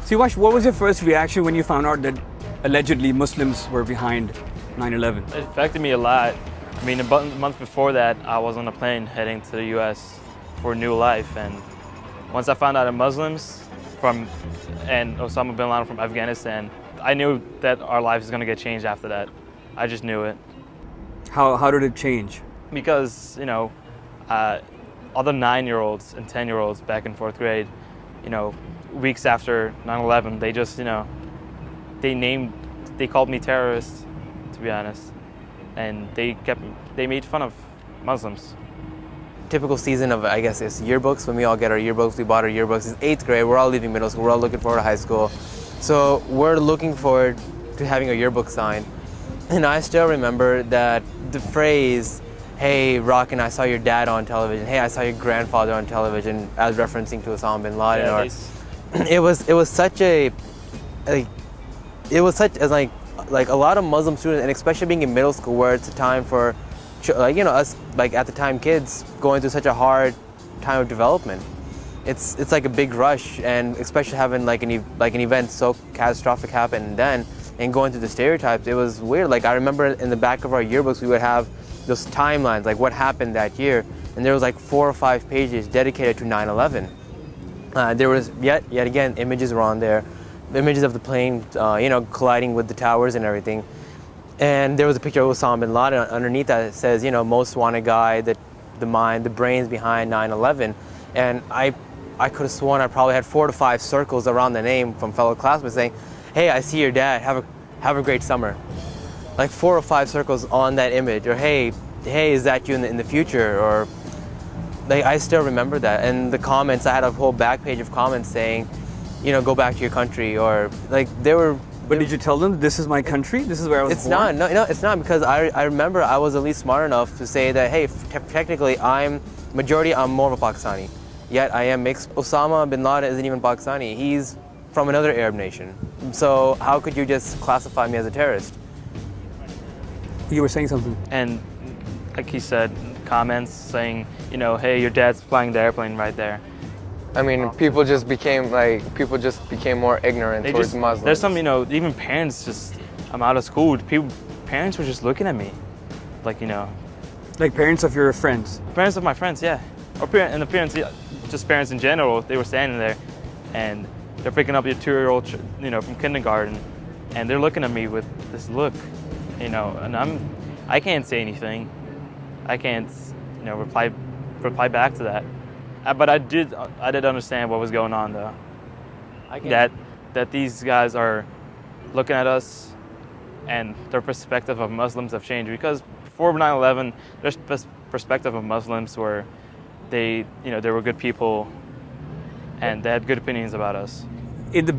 Sivash, what was your first reaction when you found out that allegedly Muslims were behind 9/11? It affected me a lot. I mean, a month before that, I was on a plane heading to the U.S. for a new life, and once I found out that Muslims and Osama bin Laden from Afghanistan, I knew that our life is going to get changed after that. I just knew it. How did it change? Because, other 9-year-olds and 10-year-olds back in 4th grade, weeks after 9/11, they just, they called me terrorist, to be honest, and they made fun of Muslims. Typical season of, I guess, is yearbooks. When we all get our yearbooks, we bought our yearbooks. It's 8th grade, we're all leaving middle school, we're all looking forward to high school. So we're looking forward to having a yearbook signed. And I still remember that the phrase, "Hey, Rockin', I saw your dad on television. Hey, I saw your grandfather on television," as referencing to Osama bin Laden. Yeah, it was such a, like a lot of Muslim students, and especially being in middle school, where it's a time for, us, at the time, kids going through such a hard time of development. It's like a big rush, and especially having an event so catastrophic happen then, and going through the stereotypes, it was weird. Like, I remember in the back of our yearbooks, we would have those timelines, like what happened that year, and there was like 4 or 5 pages dedicated to 9/11. There was yet again, images were on there, images of the plane, colliding with the towers and everything. And there was a picture of Osama bin Laden underneath that says, most wanted guy, the brains behind 9/11. And I could have sworn I probably had 4 to 5 circles around the name from fellow classmates saying, "Hey, I see your dad, have a great summer." Like 4 or 5 circles on that image, or hey, is that you in the future? Or I still remember that. And the comments, I had a whole back page of comments saying, go back to your country, or they were. But did you tell them this is my country? This is where I was born? No, it's not, because I remember I was at least smart enough to say that, hey, technically I'm more of a Pakistani, yet I am mixed. Osama bin Laden isn't even Pakistani. He's from another Arab nation. So how could you just classify me as a terrorist? You were saying something. And like he said, comments saying, hey, your dad's flying the airplane right there. I mean, people just became more ignorant towards Muslims. There's some, even parents just, I'm out of school, parents were just looking at me, like Parents of your friends? Parents of my friends, yeah. And the parents, just parents in general, they were standing there, and they're picking up your 2-year-old, from kindergarten, and they're looking at me with this look, and I can't say anything. I can't, reply back to that. But I did understand what was going on, though. That these guys are looking at us, and their perspective of Muslims have changed, because before 9/11, their perspective of Muslims were they were good people, and they had good opinions about us. In the